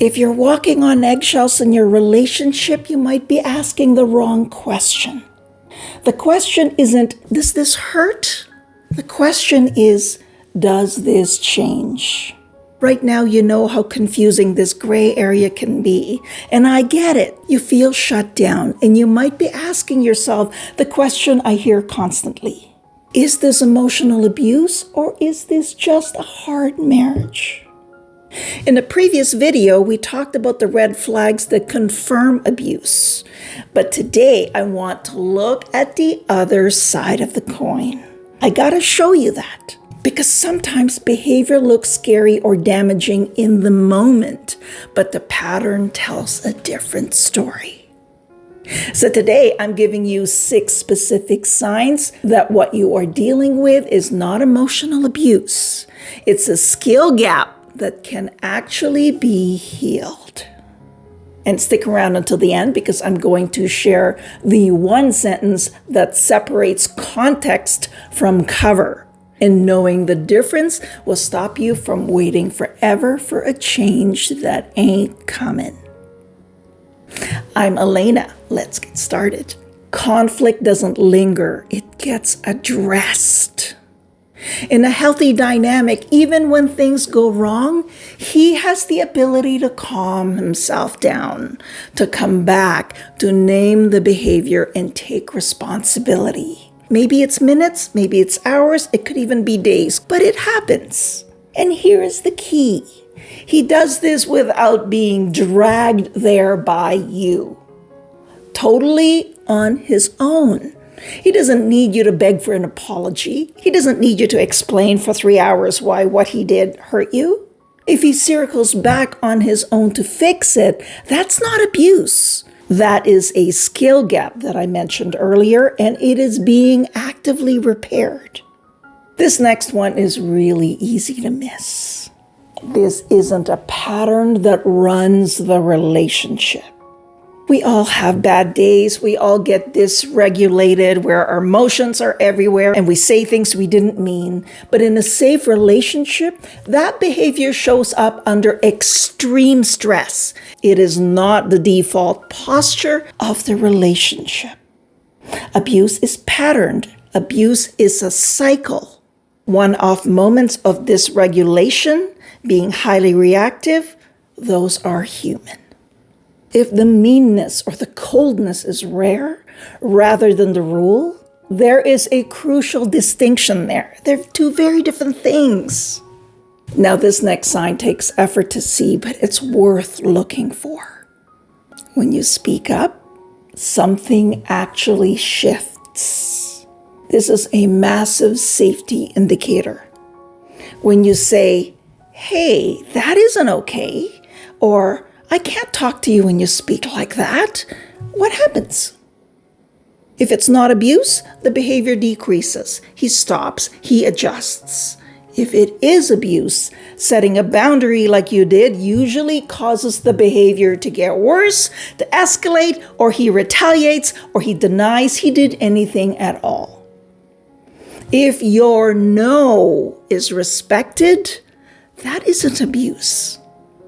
If you're walking on eggshells in your relationship, you might be asking the wrong question. The question isn't, does this hurt? The question is, does this change? Right now, you know how confusing this gray area can be, and I get it. You feel shut down, and you might be asking yourself the question I hear constantly. Is this emotional abuse, or is this just a hard marriage? In a previous video, we talked about the red flags that confirm abuse. But today, I want to look at the other side of the coin. I gotta show you that. Because sometimes behavior looks scary or damaging in the moment, but the pattern tells a different story. So today, I'm giving you 6 specific signs that what you are dealing with is not emotional abuse. It's a skill gap that can actually be healed. And stick around until the end because I'm going to share the one sentence that separates context from cover. And knowing the difference will stop you from waiting forever for a change that ain't coming. I'm Elena. Let's get started. Conflict doesn't linger. It gets addressed. In a healthy dynamic, even when things go wrong, he has the ability to calm himself down, to come back, to name the behavior and take responsibility. Maybe it's minutes, maybe it's hours, it could even be days, but it happens. And here is the key. He does this without being dragged there by you. Totally on his own. He doesn't need you to beg for an apology. He doesn't need you to explain for 3 hours why what he did hurt you. If he circles back on his own to fix it, that's not abuse. That is a skill gap that I mentioned earlier, and it is being actively repaired. This next one is really easy to miss. This isn't a pattern that runs the relationship. We all have bad days. We all get dysregulated where our emotions are everywhere and we say things we didn't mean. But in a safe relationship, that behavior shows up under extreme stress. It is not the default posture of the relationship. Abuse is patterned. Abuse is a cycle. One-off moments of dysregulation, being highly reactive, those are human. If the meanness or the coldness is rare rather than the rule, there is a crucial distinction there. They're 2 very different things. Now, this next sign takes effort to see, but it's worth looking for. When you speak up, something actually shifts. This is a massive safety indicator. When you say, "Hey, that isn't okay," or "I can't talk to you when you speak like that," what happens? If it's not abuse, the behavior decreases. He stops, he adjusts. If it is abuse, setting a boundary like you did usually causes the behavior to get worse, to escalate, or he retaliates, or he denies he did anything at all. If your no is respected, that isn't abuse.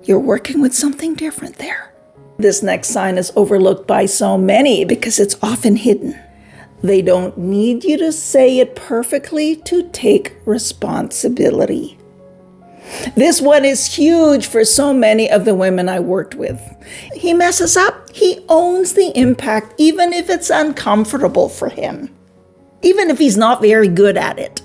You're working with something different there. This next sign is overlooked by so many because it's often hidden. They don't need you to say it perfectly to take responsibility. This one is huge for so many of the women I worked with. He messes up, he owns the impact, even if it's uncomfortable for him. Even if he's not very good at it.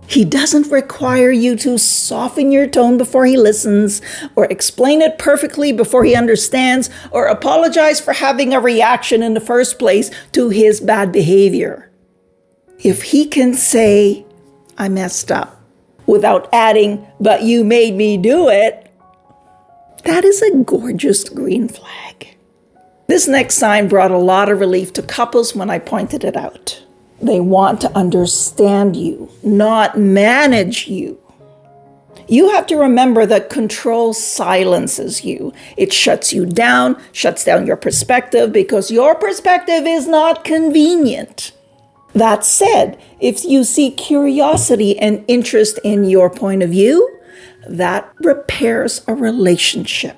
He doesn't require you to soften your tone before he listens, or explain it perfectly before he understands, or apologize for having a reaction in the first place to his bad behavior. If he can say, "I messed up," without adding, "but you made me do it," that is a gorgeous green flag. This next sign brought a lot of relief to couples when I pointed it out. They want to understand you, not manage you. You have to remember that control silences you. It shuts you down, shuts down your perspective because your perspective is not convenient. That said, if you see curiosity and interest in your point of view, that repairs a relationship.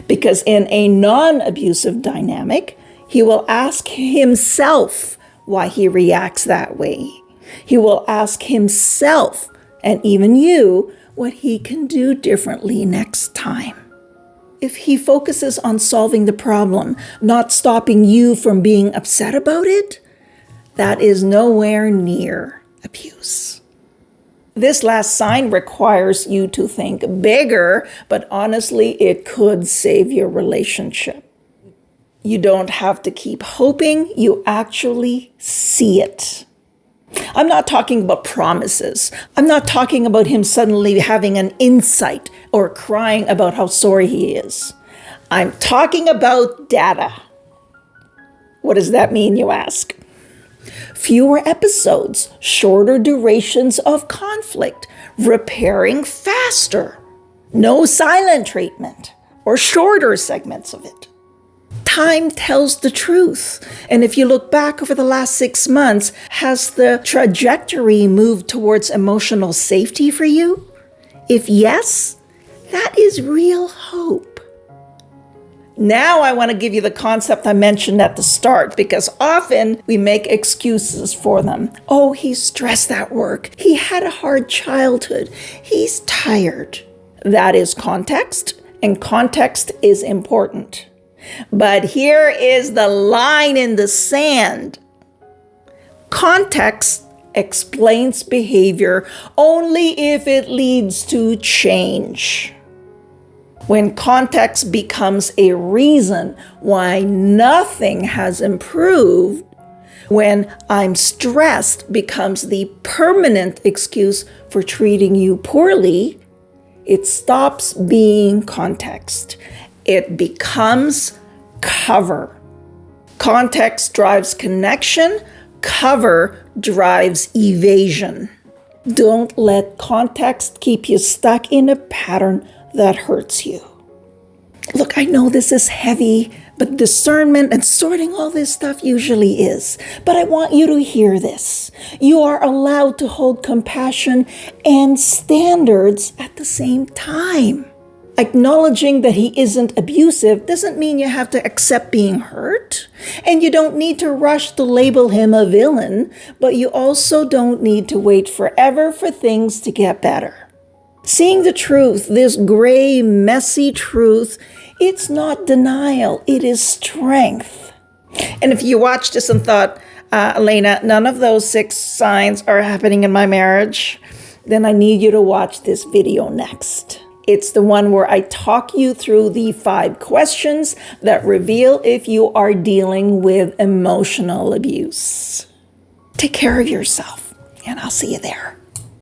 Because in a non-abusive dynamic, he will ask himself why he reacts that way. He will ask himself, and even you, what he can do differently next time. If he focuses on solving the problem, not stopping you from being upset about it, that is nowhere near abuse. This last sign requires you to think bigger, but honestly, it could save your relationship. You don't have to keep hoping, you actually see it. I'm not talking about promises. I'm not talking about him suddenly having an insight or crying about how sorry he is. I'm talking about data. What does that mean, you ask? Fewer episodes, shorter durations of conflict, repairing faster, no silent treatment, or shorter segments of it. Time tells the truth. And if you look back over the last 6 months, has the trajectory moved towards emotional safety for you? If yes, that is real hope. Now I want to give you the concept I mentioned at the start, because often we make excuses for them. Oh, he's stressed at work. He had a hard childhood. He's tired. That is context, and context is important. But here is the line in the sand. Context explains behavior only if it leads to change. When context becomes a reason why nothing has improved, when I'm stressed becomes the permanent excuse for treating you poorly, it stops being context. It becomes cover. Context drives connection. Cover drives evasion. Don't let context keep you stuck in a pattern that hurts you. Look, I know this is heavy, but discernment and sorting all this stuff usually is. But I want you to hear this. You are allowed to hold compassion and standards at the same time. Acknowledging that he isn't abusive doesn't mean you have to accept being hurt. And you don't need to rush to label him a villain, but you also don't need to wait forever for things to get better. Seeing the truth, this gray, messy truth, it's not denial, it is strength. And if you watched this and thought, Elena, none of those 6 signs are happening in my marriage, then I need you to watch this video next. It's the one where I talk you through the 5 questions that reveal if you are dealing with emotional abuse. Take care of yourself, and I'll see you there.